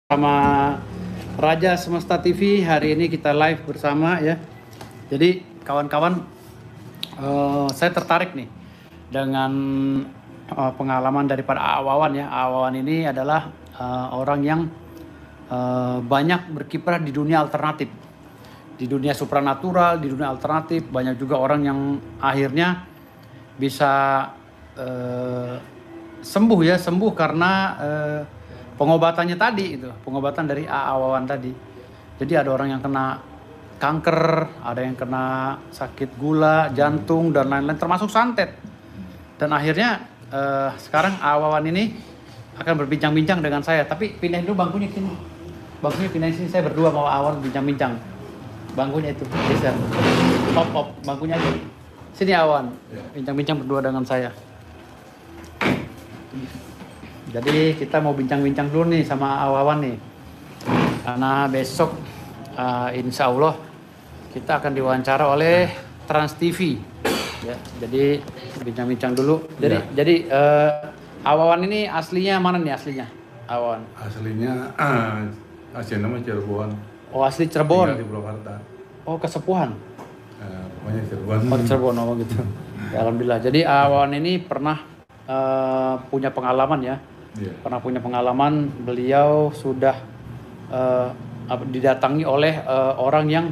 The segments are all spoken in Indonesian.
Sama Raja Semesta TV. Hari ini kita live bersama ya. Jadi kawan-kawan, saya tertarik nih dengan pengalaman daripada Awawan ya. Awawan ini adalah orang yang banyak berkiprah di dunia alternatif, di dunia supranatural, di dunia alternatif. Banyak juga orang yang akhirnya bisa sembuh karena pengobatannya tadi itu, pengobatan dari Awawan tadi. Jadi ada orang yang kena kanker, ada yang kena sakit gula, jantung dan lain-lain, termasuk santet. Dan akhirnya sekarang Awawan ini akan berbincang-bincang dengan saya. Tapi pindahin dulu bangkunya sini. Bangkunya pindahin sini, saya berdua mau Awawan bincang-bincang. Bangkunya itu geser. Op, bangkunya aja. Sini Awawan, bincang-bincang berdua dengan saya. Jadi kita mau bincang-bincang dulu nih sama Awawan nih, karena besok insya Allah kita akan diwawancara oleh Trans TV. Ya, jadi bincang-bincang dulu. Jadi Awawan ini aslinya mana nih aslinya? Awawan? Aslinya asli nama Cirebon. Oh, asli Cirebon. Tinggal di Purwakarta. Oh, kesepuhan. Pokoknya Cirebon. Oh, Cirebon, oh gitu. Ya, alhamdulillah. Jadi Awawan ini pernah punya pengalaman ya. Iya. Pernah punya pengalaman, beliau sudah didatangi oleh orang yang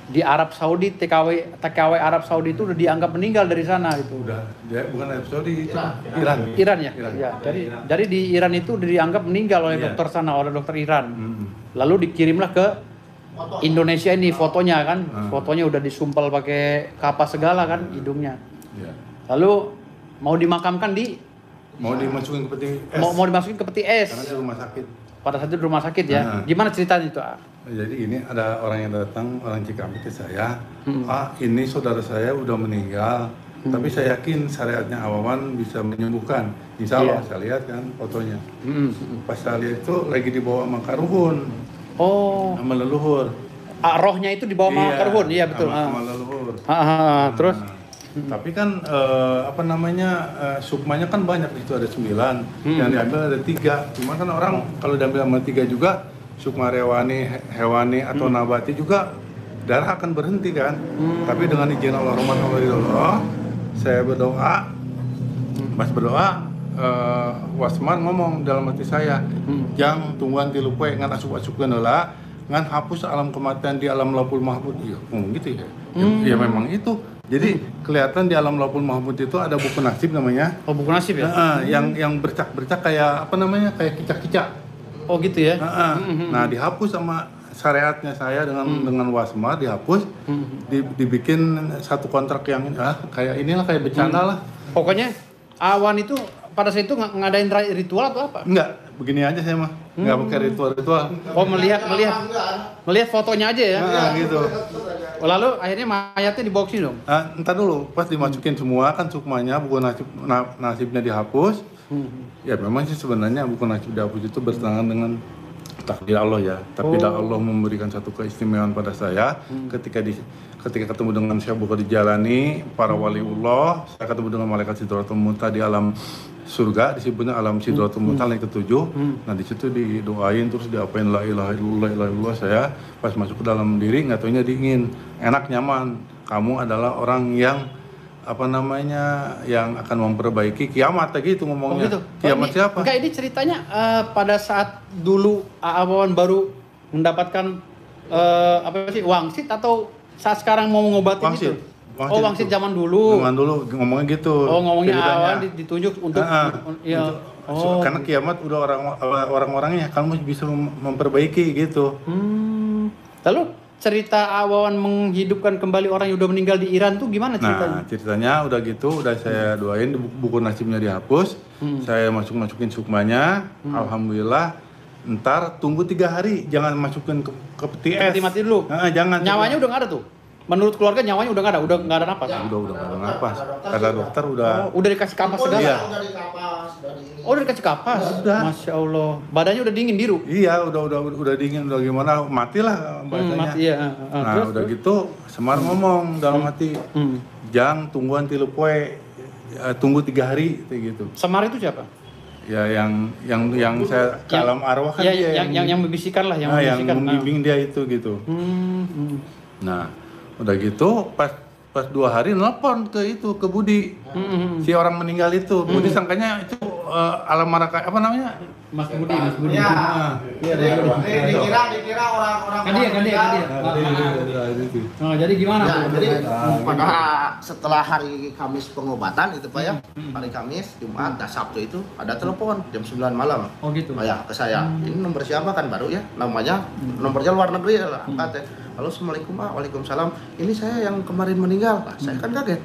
di Arab Saudi, TKW Arab Saudi itu udah dianggap meninggal dari sana gitu. Udah, dia bukan Arab Saudi, itu Iran Ya. Iran. Ya, jadi di Iran itu udah dianggap meninggal oleh dokter sana, oleh dokter Iran. Lalu dikirimlah ke Indonesia ini fotonya kan, fotonya udah disumpel pakai kapas segala kan hidungnya. Iya. Lalu mau dimakamkan Mau dimasukin ke peti es. mau dimasukin ke peti es. Karena di rumah sakit. Pada saat itu di rumah sakit ya. Gimana ceritanya itu? Jadi ini ada orang yang datang, orang Cikampek ke saya. Ini saudara saya udah meninggal. Tapi saya yakin syariatnya Awawan bisa menyembuhkan. Insya Allah, saya lihat kan fotonya. Pas saya lihat itu lagi dibawa sama Karuhun. Oh. Sama leluhur. Rohnya itu dibawa sama Karuhun, iya betul. Sama leluhur. Terus? Tapi kan sukmanya kan banyak, di situ ada 9, yang diambil ada 3. Cuma kan orang kalau diambil sama 3 juga, sukma hewani atau nabati juga darah akan berhenti kan. Tapi dengan izin Allah saya berdoa, pas berdoa Wasman ngomong dalam hati saya, jang tungguan ti lupa ngan asup-asupkeun heula ngan hapus alam kematian di alam Laupul Mahfud. Iya, ngomong gitu ya. Ya memang itu. Jadi kelihatan di alam Laupul Mahfud itu ada buku nasib namanya. Oh, buku nasib ya? Yang bercak-bercak kayak kayak kicak-kicak. Oh gitu ya? Nah, dihapus sama syariatnya saya dengan Wasma, dihapus, dibikin satu kontrak yang kayak inilah, kayak bercanda lah. Pokoknya Awan itu pada saat itu ngadain ritual atau apa? Enggak, begini aja saya mah. Enggak pakai ritual-ritual. Oh, melihat fotonya aja ya? Gitu. Lalu akhirnya mayatnya dibawa ke sini dong? Entar dulu, pas dimasukin semua kan sukmanya, buku nasibnya dihapus. Ya memang sih sebenarnya buku nasib dihapus itu bertentangan dengan takdir Allah ya. Tapi Allah memberikan satu keistimewaan pada saya ketika ketemu dengan Syekh Bukhari Jalani, para waliullah, saya ketemu dengan malaikat Sidratul Muntaha di alam surga, disebutnya alam Sidratul Muntaha yang ke-7. Nah di situ didoain, terus diapain la ilaha illallah, saya pas masuk ke dalam diri nggak taunya dingin, enak, nyaman. Kamu adalah orang yang yang akan memperbaiki kiamat gitu ngomongnya. Gitu. Kiamat siapa? Enggak, ini ceritanya pada saat dulu Awawan baru mendapatkan wangsit atau saat sekarang mau ngobatin Wangsit. itu? Wangsit zaman dulu. Zaman dulu ngomongnya gitu. Oh, ngomongnya ceritanya. Awawan ditunjuk untuk Karena kiamat udah orang-orangnya, kamu bisa memperbaiki gitu. Lalu cerita Awawan menghidupkan kembali orang yang udah meninggal di Iran tuh gimana ceritanya? Nah, ceritanya udah gitu, udah saya doain, buku nasibnya dihapus, saya masukin sukmanya, alhamdulillah. Ntar tunggu 3 hari, jangan masukin ke peti es. Mati dulu. Jangan. Nyawanya udah nggak ada tuh. Menurut keluarga nyawanya udah nggak ada, udah nggak ada napas. Udah nggak ada napas. Kata dokter udah. Udah dikasih kapas segala. Iya. Udah dikasih kapas. Udah. Masya Allah. Badannya udah dingin biru. Iya, udah dingin, udah gimana, matilah bahasanya. Mati ya. Nah, udah gitu Semar ngomong dalam hati, jang tungguan tilu poe, tunggu 3 hari kayak gitu. Semar itu siapa? Ya yang saya ke alam arwah kan ya, dia yang membisikkan lah, yang yang membisikkan. membimbing dia itu gitu. Nah, udah gitu pas 2 hari nelpon ke Budi. Si orang meninggal itu. Budi sangkanya itu alam maraka apa namanya? Mas Budi. Iya. Dikira orang-orang Kan dia. Oh, jadi gimana? Ya, tuh? jadi pada setelah hari Kamis pengobatan itu Pak ya, hari Kamis, Jumat, Sabtu itu ada telepon jam 9 malam. Oh gitu. Pak ya, ke saya. Ini nomor siapa kan baru ya? Namanya nomornya luar negeri lah. Angkat ya. Halo, Assalamualaikum Pak. Waalaikumsalam. Ini saya yang kemarin meninggal. Nah, saya kan kaget.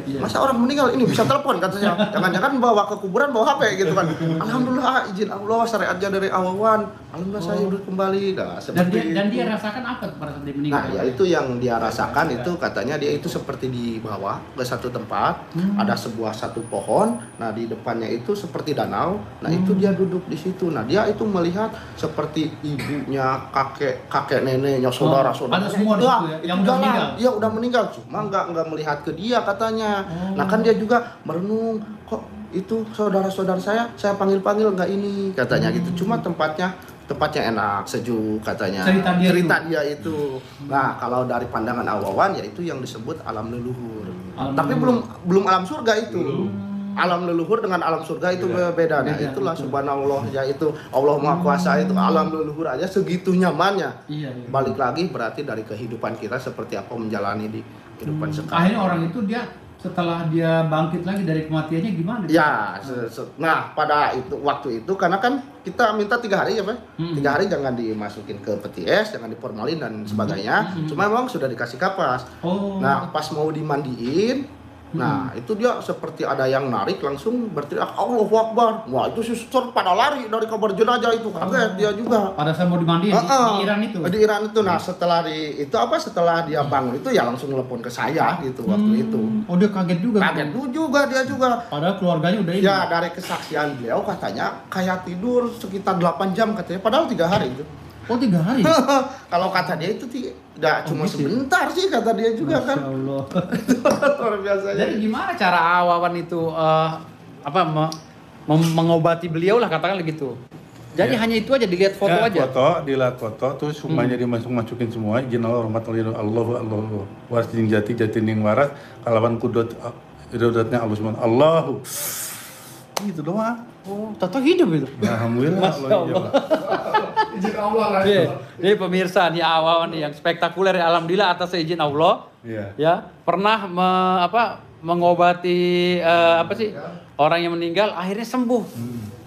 Iya. Masa orang meninggal ini bisa telepon katanya. Jangan-jangan bawa ke kuburan bawa HP gitu kan. Alhamdulillah izin Allah syariatnya dari awawan. Alhamdulillah saya udah kembali. Nah, Dan dia rasakan apa pada saat dia meninggal? Nah, ya itu yang dia rasakan itu katanya dia itu seperti di bawah ke satu tempat, ada satu pohon. Nah, di depannya itu seperti danau. Nah, itu dia duduk di situ. Nah, dia itu melihat seperti ibunya, kakek neneknya, saudara-saudara. Ada semua di situ ya? Yang udah meninggal? Iya, udah meninggal. Cuma nggak melihat ke dia katanya. Nah, kan dia juga merenung, kok itu saudara-saudara saya panggil-panggil nggak ini katanya gitu. Cuma tempatnya enak, sejuk katanya. Cerita dia itu. Nah, kalau dari pandangan awawan ya itu yang disebut alam leluhur. Tapi belum alam surga itu. Alam leluhur dengan alam surga itu beda. Nah, itulah subhanallah, yaitu Allah Maha Kuasa itu alam leluhur aja segitu nyamannya. Iya. Balik lagi berarti dari kehidupan kita seperti apa menjalani di kehidupan sekarang. Akhirnya orang itu dia setelah dia bangkit lagi dari kematiannya gimana? Ya, nah pada waktu itu karena kan kita minta 3 hari ya Pak, 3 hari jangan dimasukin ke peti es, jangan diformalin dan sebagainya. Cuma memang sudah dikasih kapas. Nah pas mau dimandiin, nah itu dia seperti ada yang narik langsung berteriak Allahu Akbar. Wah itu suster pada lari dari kamar jenazah itu, kaget dia juga. Pada saat mau dimandiin di Iran itu. Di Iran itu. Nah setelah setelah dia bangun itu ya langsung telepon ke saya gitu waktu itu. Oh dia kaget juga. Kaget juga dia juga. Padahal keluarganya udah ini. Ya dari kesaksian beliau katanya kayak tidur sekitar 8 jam katanya. Padahal 3 hari itu. Oh 3 hari? Kalau kata dia itu tidak cuma gitu. Sebentar sih kata dia juga. Masya kan. Allah. Luar biasa. Jadi gimana cara awawan itu mengobati beliau lah katakan gitu. Jadi hanya itu aja dilihat foto aja. Dilihat foto terus semuanya dimasukin semua izin Allah rahmatullahi Allah waras jati ning waras kalawan kudut irodatnya Allah subhanahu Allahu. Gitu doang. Oh, tato hidup itu. Alhamdulillah. Masya Allah. Izin Allah lah. Ini pemirsa nih awawan yang spektakuler ya, alhamdulillah atas izin Allah. Ya, pernah mengobati orang yang meninggal akhirnya sembuh.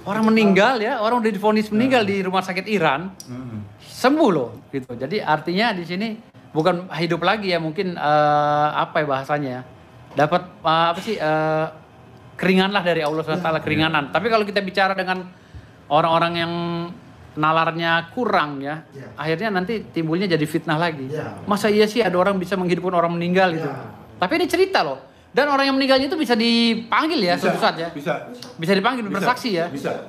Orang meninggal ya, orang udah divonis meninggal di rumah sakit Iran. Sembuh loh gitu. Jadi artinya di sini bukan hidup lagi ya, mungkin bahasanya? Dapat keringan lah dari Allah SWT, keringanan. Tapi kalau kita bicara dengan orang-orang yang nalarnya kurang ya, akhirnya nanti timbulnya jadi fitnah lagi. Masa iya sih ada orang bisa menghidupkan orang meninggal gitu. Tapi ini cerita loh. Dan orang yang meninggalnya itu bisa dipanggil ya suatu saat ya? Bisa dipanggil bersaksi ya? Bisa.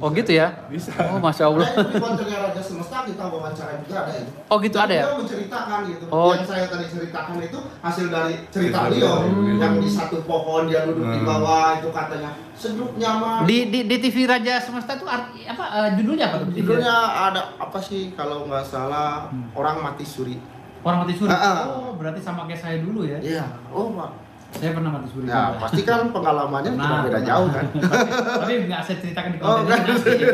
Oh gitu ya? Bisa. Oh Masya Allah. Di kontennya Raja Semesta kita wawancara juga ada itu. Oh gitu ada ya? Dia menceritakan gitu. Oh. Yang saya tadi ceritakan itu hasil dari cerita beliau. Yang di satu pohon dia duduk di bawah itu katanya sejuk nyaman. Di TV Raja Semesta itu judulnya apa? Judulnya ada apa sih kalau nggak salah Orang Mati Suri. Orang mati suri? Oh berarti sama kayak saya dulu ya? Iya. Oh Pak. Saya pernah mati suri. Ya pasti kan pengalamannya tidak beda jauh kan. Tapi nggak saya ceritakan di konten ini.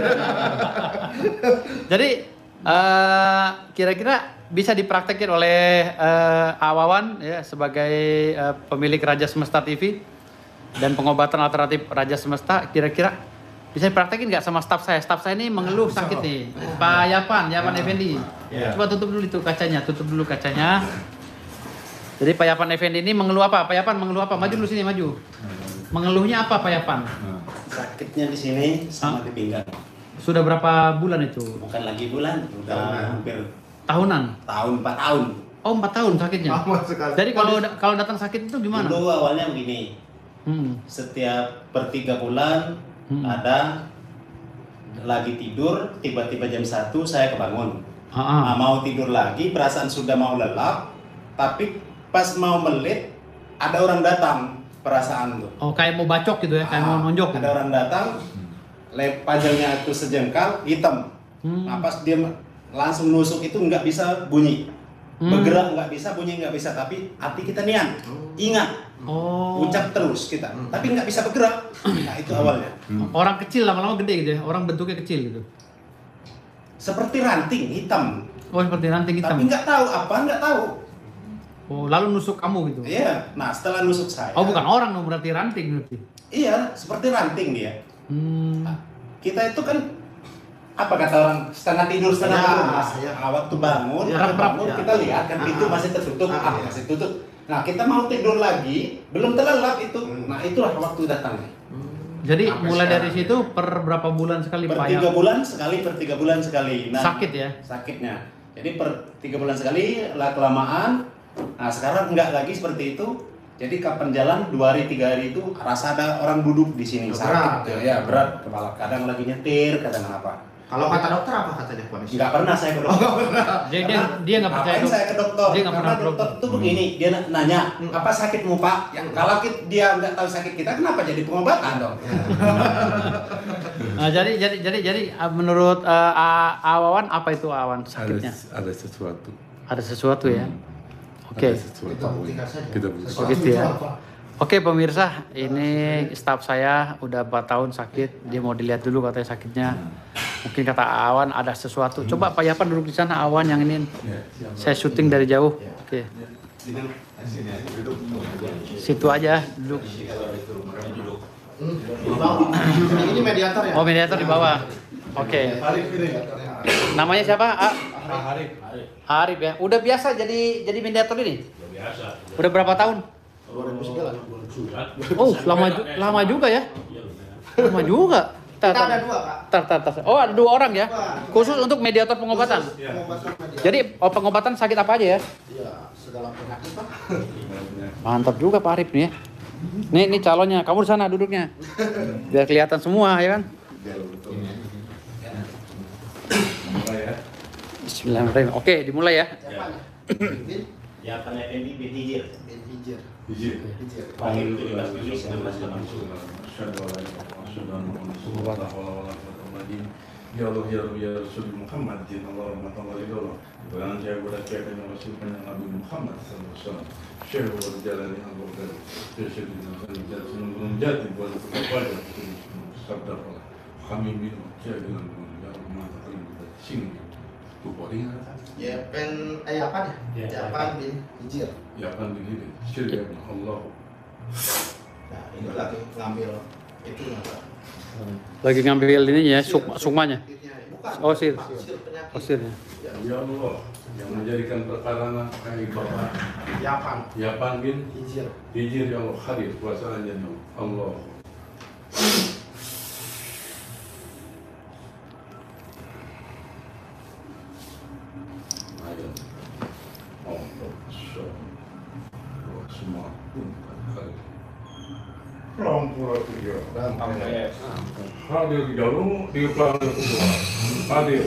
Jadi kira-kira bisa dipraktekin oleh Awawan ya sebagai pemilik Raja Semesta TV dan pengobatan alternatif Raja Semesta, kira-kira bisa dipraktekin nggak sama staf saya? Staf saya ini mengeluh sakit nih. Pak Yapan Effendi. Coba tutup dulu itu kacanya, Jadi Pak Yapan Effendi ini mengeluh apa? Pak Yapan mengeluh apa? Maju dulu sini, maju. Mengeluhnya apa Pak Yapan? Sakitnya di sini sama di pinggang. Sudah berapa bulan itu? Bukan lagi bulan, udah hampir tahunan. 4 tahun. Oh 4 tahun sakitnya. Jadi kalau datang sakit itu gimana? Dulu awalnya begini. Setiap per 3 bulan ada lagi tidur, tiba-tiba jam 1 saya kebangun. Mau tidur lagi, perasaan sudah mau lelap, tapi pas mau melek ada orang datang, perasaan tuh. Oh kayak mau bacok gitu ya, kayak mau nonjok. Ada orang datang, pajelnya itu sejengkal hitam. Nah pas dia langsung nusuk itu nggak bisa bunyi, bergerak nggak bisa, bunyi nggak bisa, tapi hati kita niat, ingat, ucap terus kita, tapi nggak bisa bergerak. Nah itu awalnya. Orang kecil lama-lama gede gitu ya, orang bentuknya kecil gitu. Seperti ranting hitam. Oh seperti ranting hitam. Tapi nggak tahu apa, nggak tahu. Oh lalu nusuk kamu gitu? Iya. Nah setelah nusuk saya. Oh bukan orang dong, berarti ranting berarti. Iya, seperti ranting dia. Nah, kita itu kan apa kata orang setengah tidur setengah bangun. Nah, waktu bangun, kita lihat kan pintu masih tertutup, masih tutup. Nah kita mau tidur lagi, belum terlelap itu. Nah itulah waktu datang. Jadi mulai dari situ per berapa bulan sekali per 3 bulan sekali, per 3 bulan sekali. Nah, sakit ya? Sakitnya. Jadi per 3 bulan sekali lah kelamaan. Nah sekarang enggak lagi seperti itu. Jadi kapan jalan 2 hari 3 hari itu rasa ada orang duduk di sini sakit. Ya berat kepala. Kadang lagi nyetir, kadang apa. Kalau kata dokter apa katanya Pak? Enggak pernah saya ke dokter. Dia nggak percaya. Ngapain saya ke dokter? Dia nggak pernah Karena dokter tuh begini, dia nanya apa sakitmu Pak? Yang kalau dia nggak tahu sakit kita, kenapa jadi pengobatan dong? Nah, jadi menurut Awawan apa itu Awan sakitnya? Ada sesuatu. Ada sesuatu ya. Oke. Ada sesuatu. Kita Oh gitu ya. Oke pemirsa, ini staf saya udah 4 tahun sakit, dia mau dilihat dulu katanya sakitnya. Mungkin kata Awan ada sesuatu. Coba Pak Yapan duduk di sana, Awan yang ini. Saya syuting dari jauh. Oke. Situ aja duduk. Ini mediator ya? Oh mediator di bawah. Oke. Namanya siapa? Arif ya. Udah biasa jadi mediator ini? Udah berapa tahun? 2009. Oh, lama juga ya? Lama juga. Kita ada 2 Pak. Oh, ada 2 orang ya? Khusus untuk mediator pengobatan? Pengobatan mediator. Jadi pengobatan sakit apa aja ya? Iya, segala penyakit Pak. Mantap juga Pak Arif nih ya. Nih calonnya, kamu di sana duduknya. Biar kelihatan semua ya kan? Bismillahirrahmanirrahim. Oke, dimulai ya. Ya kan FNB bin Hijir. Hijir. Panggil 17 Juli 1980. Ya Allah ya Rabbi ya Rasul Muhammad ya Allah rahmatullahi wa barakatuh. Saya berdoa kepada Rasul Nabi Muhammad sallallahu alaihi wasallam. Syekh berjalan dengan Allah. Syekh dengan jati buat kepada sabda Allah. Kami minum syekh dengan ya rahmat Allah sing. Tu boleh Yapan ya? Yapan bin Hijir. Yapan bin Hijir. Syekh Allah. Nah, ini lagi ngambil itu Pak. Lagi ngambil ini ya, sukmanya. Bukan. Oh, sir. Penyakit. Oh, sirnya. Ya Allah yang menjadikan perkara kayak Bapak Yapan bin Hijir. Hijir ya Allah hadir kuasanya ya Allah. Ayo. Allah semua pun hadir. Rampura tiga. Hadir di dalam di pelanggan kedua. Hadir.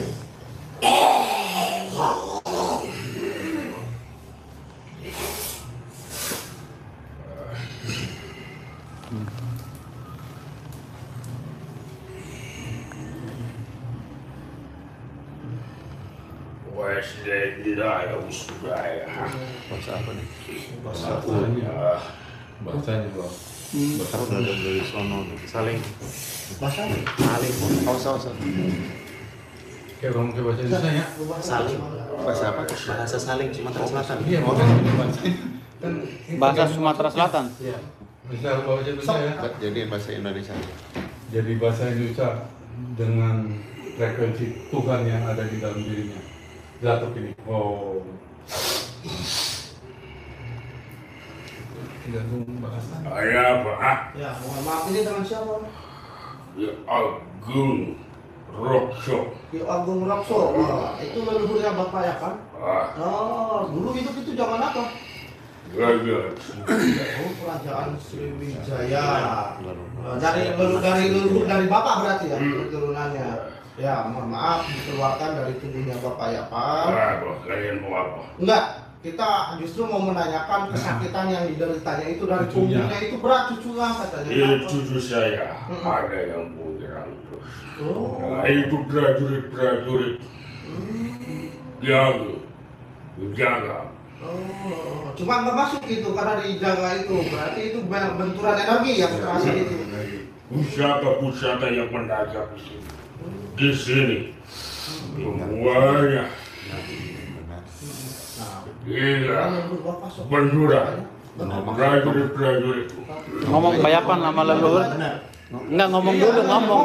Bahasa apa nih? Bahasanya loh. Saling. Kayak kamu ke bahasa Indonesia ya? Saling. Bahasa apa? Bahasa saling Sumatera Selatan. Iya, makanya bahasanya. Bahasa Sumatera Selatan. Iya. Bisa bahasa Indonesia ya? Jadi bahasa Indonesia. Jadi bahasa Indonesia dengan frekuensi Tuhan yang ada di dalam dirinya. Jatuh ini. Oh. Gantung bahasa. Saya Pak, Ya, mohon maaf ini dengan siapa? ya Agung Rokso. Ki Agung Rakso. Wah, itu leluhurnya Bapak ya kan? Oh, dulu hidup itu zaman apa? Gagal. Oh, kerajaan Sriwijaya. Dari leluhur dari Bapak berarti ya keturunannya. Ya, mohon maaf dikeluarkan dari tubuhnya Bapak ya Pak. Apa? Kalian mau apa? Enggak, kita justru mau menanyakan kesakitan yang dideritanya itu dari Cucunya. punggungnya itu berat cucunya katanya. Ini cucu saya, ada yang punya itu. Nah, itu prajurit-prajurit yang menjaga. Cuma nggak masuk itu karena dijaga itu. Berarti itu benturan energi yang terasa itu. Pusaka-pusaka yang mendadak di sini. Di sini semuanya gila, benturan. Prajurit-prajurit. Ngomong bayapan sama leluhur. Enggak ngomong dulu, ngomong.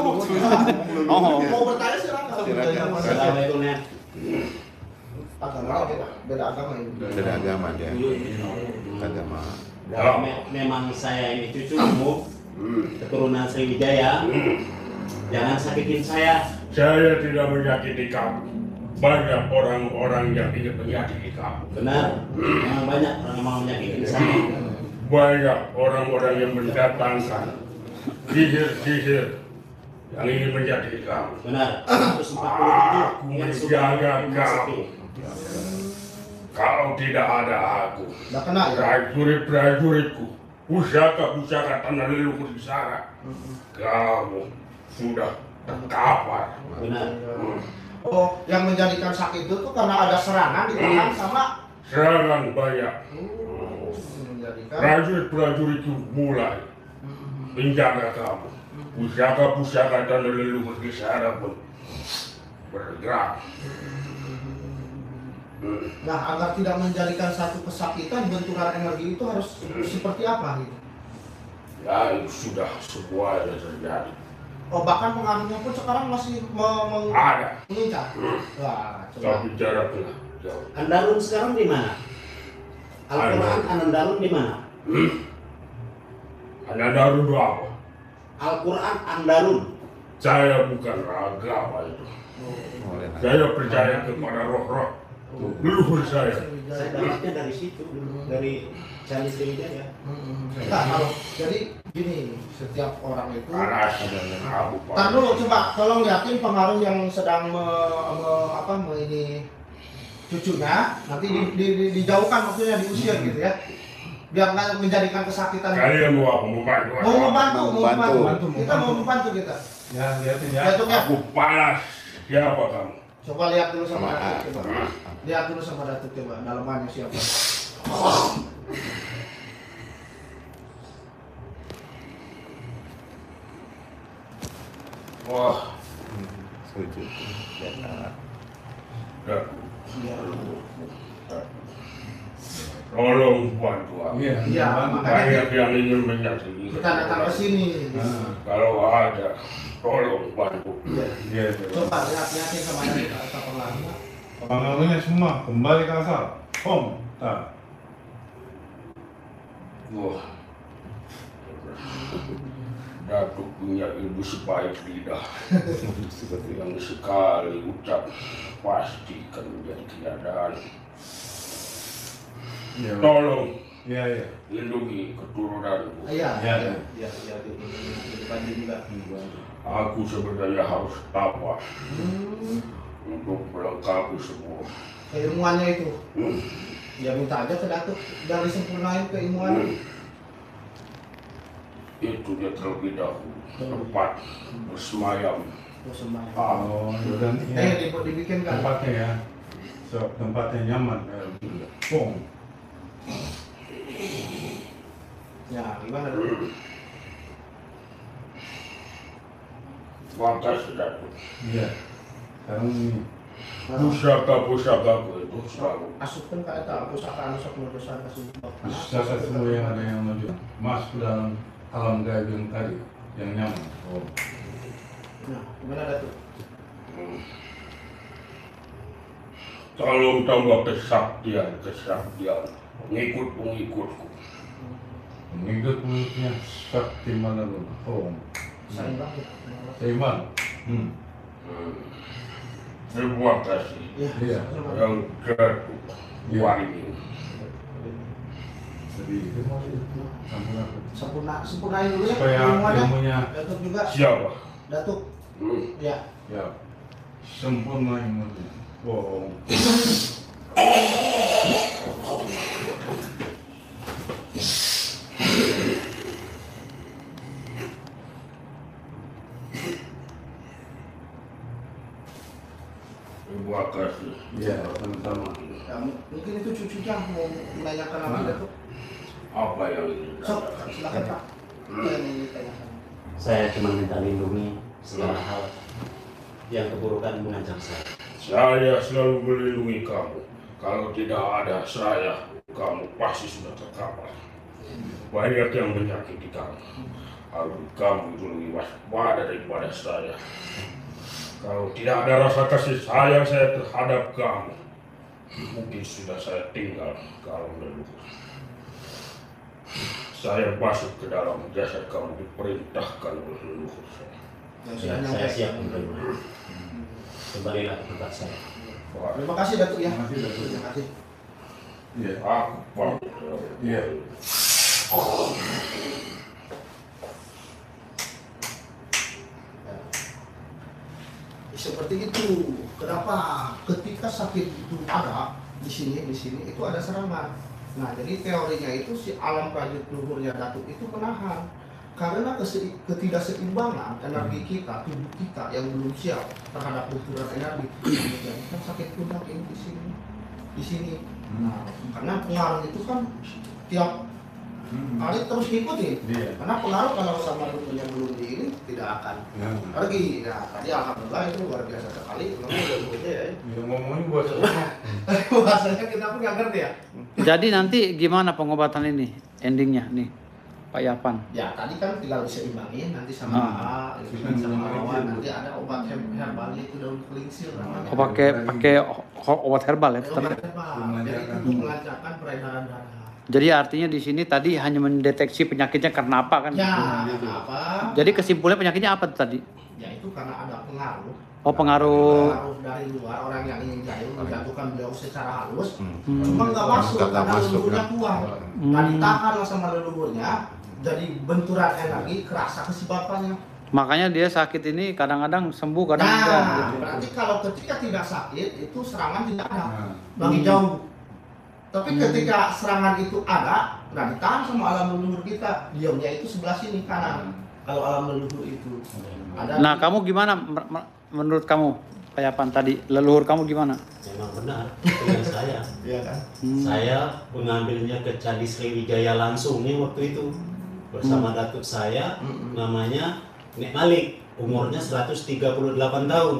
Oh. Mau bertanya silakan. Assalamualaikum ya. Agama beda agama ini. Beda agama dia. Agama. Kalau memang saya ini cucumu, keturunan Sriwijaya, jangan sakitin saya. Saya tidak menyakiti kamu. Banyak orang-orang yang ingin menyakiti kamu. Benar, memang banyak orang yang mau menyakitin saya. Banyak orang-orang yang mendatangkan sihir-sihir yang ingin menyakiti kamu. Benar, 147 Aku yang sudah menjaga memasuki. kamu. Kalau tidak ada aku, Udah kena ya. prajurit-prajuritku, pusaka-pusaka tanah leluhur di sana, kamu sudah terkapar. Benar. Oh, yang menjadikan sakit itu tuh karena ada serangan di tangan sama Serangan banyak. menjadikan Prajurit-prajuritku mulai menjaga kamu. Pusaka-pusaka tanah leluhur di sana pun bergerak. Nah, agar tidak menjadikan satu kesakitan, benturan energi itu harus seperti apa gitu? Ya, itu sudah semuanya terjadi. Oh, bahkan pengaruhnya pun sekarang masih Ada, mengincar. Wah, coba. tapi jaraknya jauh. Andalun sekarang di mana? Al-Quran Andalun di mana? Anda daru apa? Al-Quran Andalun. Saya bukan agama itu. Saya percaya kepada roh-roh leluhur saya. Saya dapatnya dari situ, dari Candi Sriwijaya. Nah, kalau jadi gini, setiap orang itu. Panas, aku Tar dulu, coba tolong lihatin pengaruh yang sedang ini cucunya, nanti dijauhkan maksudnya diusir gitu ya, biar nggak menjadikan kesakitan. Kalian mau aku membantu? Mau membantu, kita mau membantu kita. Ya, lihatin ya. Datuk ya, Aku panas. Siapa kamu? coba lihat dulu sama Datuk coba. Lihat dulu sama Datuk coba, dalamannya siapa? Wah, Setuju. ya. Tolong bantu aku. Iya, Banyak makanya yang ingin menyakiti. kita datang ke sini. Kalau ada, tolong bantu. Iya. Coba lihatin sama Datuk atau pengaruh. Pengaruhnya semua kembali ke asal. Home. Tak. Wah, Datuk punya ilmu sebaik lidah. Yang sekali ucap pasti akan menjadi kenyataan. Iya. Tolong Iya. lindungi keturunanku. Iya. Iya. Aku sebenarnya harus apa untuk melengkapi semua. Keilmuannya itu. Ya minta aja ke Datuk, biar disempurnain keilmuannya. Itu dia terlebih dahulu tempat bersemayam. Oh, dan Dibikin kan. tempatnya ya. So, tempatnya nyaman. Boom. Ya, gimana dulu? Makasih Datuk. Iya. Sekarang ini. Pusaka-pusakaku itu selalu Asupkan ke eta pusaka anu sok nudusan ka sumpah. Pusaka semua yang ada yang menuju masuk ke dalam alam gaib yang tadi, yang nyaman. Oh. Nah, gimana Datuk? tolong tambah kesaktian, pengikut-pengikutku. Pengikut-pengikutnya sakti mana lu? Oh. Seimbang ya. Seimbang. Terima kasih Iya. yang Datuk waringin. Jadi itu sambung apa? Sempurnain dulu ya Supaya ilmuannya. ilmunya Datuk juga. Siapa? Datuk. Ya. ya sempurna ilmunya. Oh. kasih. Iya, sama-sama. Ya, mungkin itu cucunya mau menanyakan lagi Datuk. Apa yang ingin Sok, katakan? silakan Pak. Itu yang ingin ditanyakan. Saya cuma minta lindungi segala hal yang keburukan mengancam saya. Saya selalu melindungi kamu. Kalau tidak ada saya, kamu pasti sudah terkapar. Banyak yang menyakiti kamu. Kalau kamu itu lebih waspada daripada saya. Kalau tidak ada rasa kasih sayang saya terhadap kamu, mungkin sudah saya tinggal ke alam leluhur. Saya masuk ke dalam jasad kamu diperintahkan oleh leluhur saya. Ya, saya siap menerima. Kembalilah ke tempat saya. Terima kasih Datuk ya. Terima kasih, Datuk. Terima kasih. Iya. Aku pamit. Iya. Seperti itu. Kenapa? Ketika sakit itu ada di sini itu ada serangan. Nah, jadi teorinya itu si alam prajurit luhurnya Datuk itu menahan karena ketidakseimbangan energi kita, tubuh kita yang belum siap terhadap benturan energi. Jadi kan sakit pundak ini di sini. Nah, karena pengaruh itu kan tiap kali terus ngikutin. Iya. Karena pengaruh kalau sama dukun yang belum di ini tidak akan pergi. Nah, tadi alhamdulillah itu luar biasa sekali. Memang udah begitu ya. Ya, ngomongin buat Bahasanya kita pun nggak ngerti ya. Jadi nanti gimana pengobatan ini endingnya nih Pak Yapan? Ya tadi kan tinggal diseimbangin nanti sama itu kan sama lawan nanti ada obat herbalnya itu daun kelingsir namanya. Oh, pakai obat herbal ya? Obat herbal. Jadi itu untuk melancarkan peredaran darah. Jadi artinya di sini tadi hanya mendeteksi penyakitnya karena apa kan? Ya, apa? Jadi kesimpulannya penyakitnya apa tuh tadi? Ya itu karena ada pengaruh. Oh, pengaruh. Pengaruh dari luar orang yang ingin jahil menjatuhkan beliau secara halus. Cuma nggak masuk Nggak karena masuk, leluhurnya ya. kuat. Nah ditahan sama leluhurnya. Jadi benturan energi kerasa ke si bapaknya. Makanya dia sakit ini kadang-kadang sembuh, kadang enggak. Nah, Gitu. berarti kalau ketika tidak sakit itu serangan tidak ada, lagi jauh. Tapi ketika serangan itu ada, nah ditahan sama alam leluhur kita, diamnya itu sebelah sini kanan. Kalau alam leluhur itu ada. Nah, kamu gimana menurut kamu Pak Yapan tadi? Leluhur kamu gimana? Memang benar dengan saya. Iya kan? Saya mengambilnya ke Candi Sriwijaya langsung nih waktu itu bersama datuk saya namanya Nek Malik, umurnya 138 tahun.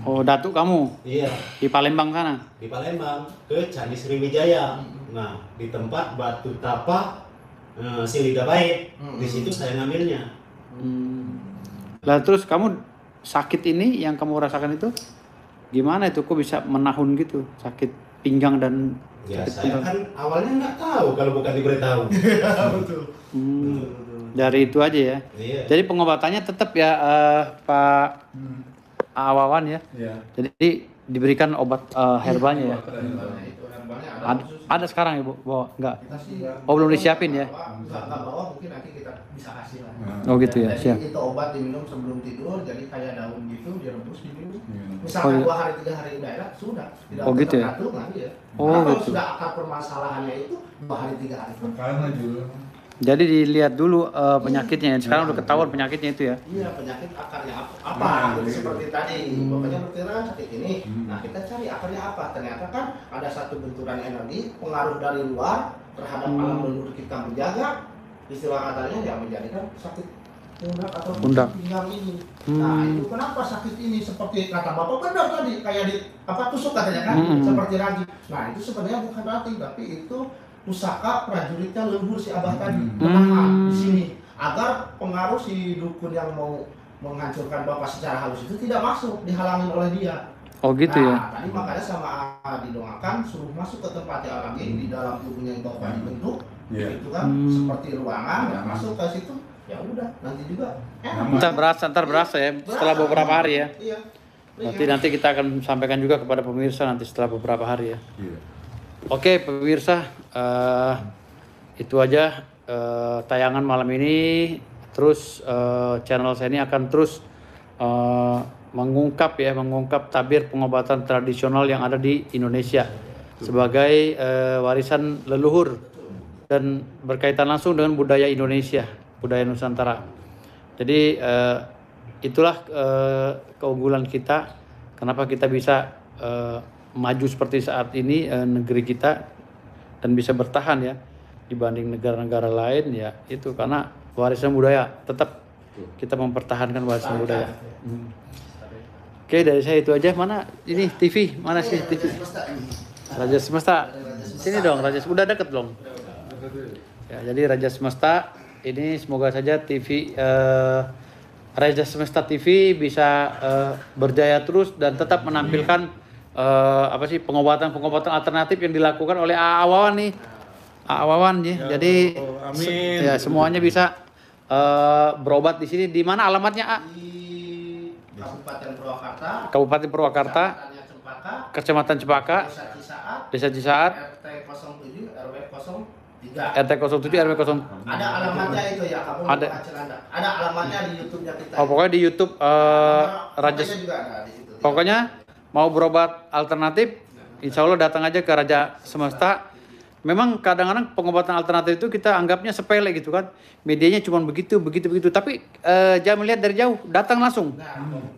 Oh, datuk kamu Iya, di Palembang sana. di Palembang ke Candi Sriwijaya. Nah, di tempat Batu Tapa Silida Bait. Di situ saya ngambilnya. Lah terus kamu sakit ini yang kamu rasakan itu gimana itu? Kok bisa menahun gitu? Sakit pinggang dan Ya, sakit saya pinggang. kan awalnya nggak tahu kalau bukan diberitahu. Betul. Dari itu aja ya. Iya. Jadi pengobatannya tetap ya Pak Awawan ya. Iya. Jadi diberikan obat herbalnya ya. Nah, itu herbalnya ada khusus. Ada sekarang ya Bu? Bawa? Enggak. Kita sih Oh, belum disiapin ya? Enggak bawa, mungkin nanti kita bisa kasih lah. Oh gitu ya, Jadi siap. itu obat diminum sebelum tidur, jadi kayak daun gitu direbus diminum. Oh, Misalkan iya. 2 hari 3 hari udah enak, sudah. Tidak Oh, gitu ya? tergantung lagi ya. Oh, Karena kalau gitu. sudah akar permasalahannya itu 2 hari 3 hari pun. Karena juga Jadi dilihat dulu penyakitnya. Sekarang udah ketahuan penyakitnya itu ya. Iya, penyakit akarnya apa? Jadi seperti tadi, bapaknya berkira sakit ini. Nah, kita cari akarnya apa? Ternyata kan ada satu benturan energi, pengaruh dari luar terhadap alam leluhur kita menjaga. Istilah katanya ya menjadikan sakit pundak atau Pundak. pinggang ini. Nah, itu kenapa sakit ini seperti kata bapak benar tadi kayak di apa tusuk katanya kan, seperti ragi. Nah, itu sebenarnya bukan ragi, tapi itu pusaka prajuritnya leluhur si abah tadi menahan di sini agar pengaruh si dukun yang mau menghancurkan bapak secara halus itu tidak masuk, dihalangin oleh dia. Oh gitu ya. Nah, tadi makanya sama didoakan suruh masuk ke tempat yang alami di dalam tubuhnya yang bapak dibentuk, itu kan seperti ruangan, ya masuk ke situ, ya udah nanti juga Ntar berasa ya setelah beberapa hari ya. Iya. Nanti kita akan sampaikan juga kepada pemirsa nanti setelah beberapa hari ya. Iya. Oke pemirsa, itu aja tayangan malam ini. Terus channel saya ini akan terus mengungkap tabir pengobatan tradisional yang ada di Indonesia sebagai warisan leluhur dan berkaitan langsung dengan budaya Indonesia, budaya Nusantara. Jadi itulah keunggulan kita, kenapa kita bisa maju seperti saat ini negeri kita dan bisa bertahan ya dibanding negara-negara lain ya itu karena warisan budaya tetap kita mempertahankan warisan budaya. Oke, dari saya itu aja. Mana ini TV? Mana sih TV? Raja Semesta. Sini dong, Raja. Udah deket belum? Ya, jadi Raja Semesta ini semoga saja TV Raja Semesta TV bisa berjaya terus dan tetap menampilkan pengobatan alternatif yang dilakukan oleh Wawan nih. Wawan ya. Jadi amin. Ya semuanya bisa berobat di sini. Di mana alamatnya, Di Kabupaten Purwakarta. Kabupaten Purwakarta, Kecamatan Cempaka, Desa Cisaat, RT 07 RW 03. RT 07 RW 0. Ada alamatnya itu ya, kamu Ada. Ada alamatnya di YouTube-nya kita. Oh, pokoknya di YouTube Raja. Namanya juga ada di situ. Pokoknya mau berobat alternatif, insya Allah datang aja ke Raja Semesta. Memang kadang-kadang pengobatan alternatif itu kita anggapnya sepele gitu kan. Medianya cuma begitu. Tapi jangan melihat dari jauh, datang langsung.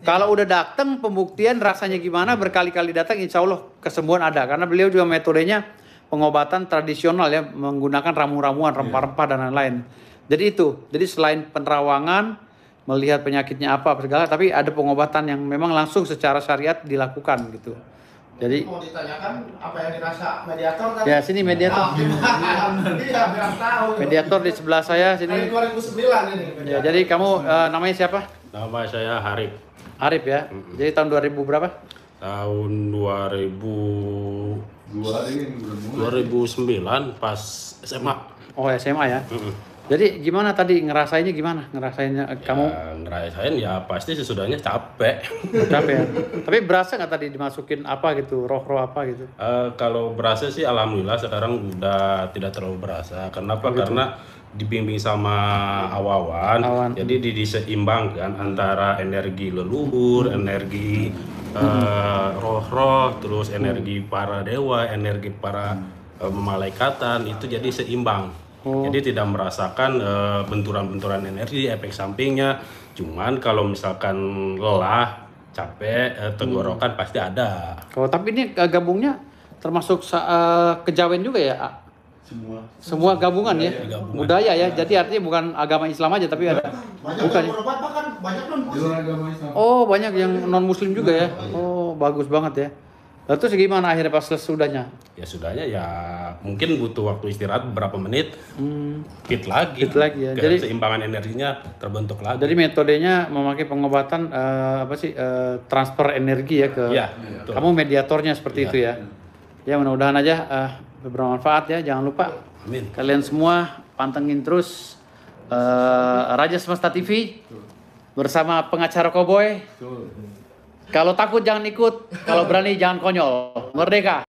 Kalau udah datang, pembuktian rasanya gimana, berkali-kali datang, insya Allah kesembuhan ada. Karena beliau juga metodenya pengobatan tradisional ya, menggunakan ramu-ramuan, rempah-rempah dan lain-lain. Jadi itu, jadi selain penerawangan, melihat penyakitnya apa segala, tapi ada pengobatan yang memang langsung secara syariat dilakukan gitu. Jadi mau ditanyakan apa yang dirasa mediator tadi? ya sini mediator. Iya, biar tahu. Mediator di sebelah saya sini. Dari 2009 ini. Ya, jadi kamu namanya siapa? Nama saya Harip. Arif ya. Jadi tahun 2000 berapa? Tahun 2009 pas SMA. Oh, SMA ya. Jadi gimana tadi ngerasainnya gimana? Kamu Ya, ngerasain ya pasti sesudahnya capek. capek ya. Tapi berasa nggak tadi dimasukin apa gitu, roh-roh apa gitu? Kalau berasa sih alhamdulillah sekarang udah tidak terlalu berasa. Kenapa? Karena dibimbing sama Wawan. Jadi diseimbangkan antara energi leluhur, energi roh-roh, terus energi para dewa, energi para malaikatan itu jadi seimbang. Jadi tidak merasakan benturan-benturan energi, efek sampingnya. Cuman kalau misalkan lelah, capek, tenggorokan pasti ada. Kalau tapi ini gabungnya termasuk kejawen juga ya? Semua gabungan ya, budaya ya. Jadi artinya bukan agama Islam aja tapi ada. Banyak Bukan yang ya? berobat bahkan banyak non muslim. Oh, banyak yang non muslim juga ya. Oh, bagus banget ya. Lalu terus gimana akhirnya pas sesudahnya? Ya sudahnya ya mungkin butuh waktu istirahat beberapa menit, fit lagi. Fit lagi ya. Jadi Keseimbangan energinya terbentuk lagi. Jadi metodenya memakai pengobatan transfer energi ya ke. Iya, betul. Kamu mediatornya seperti itu ya. Ya mudah-mudahan aja bermanfaat ya. Jangan lupa Amin. kalian semua pantengin terus Raja Semesta TV bersama pengacara Koboy. Kalau takut jangan ikut, kalau berani jangan konyol. Merdeka.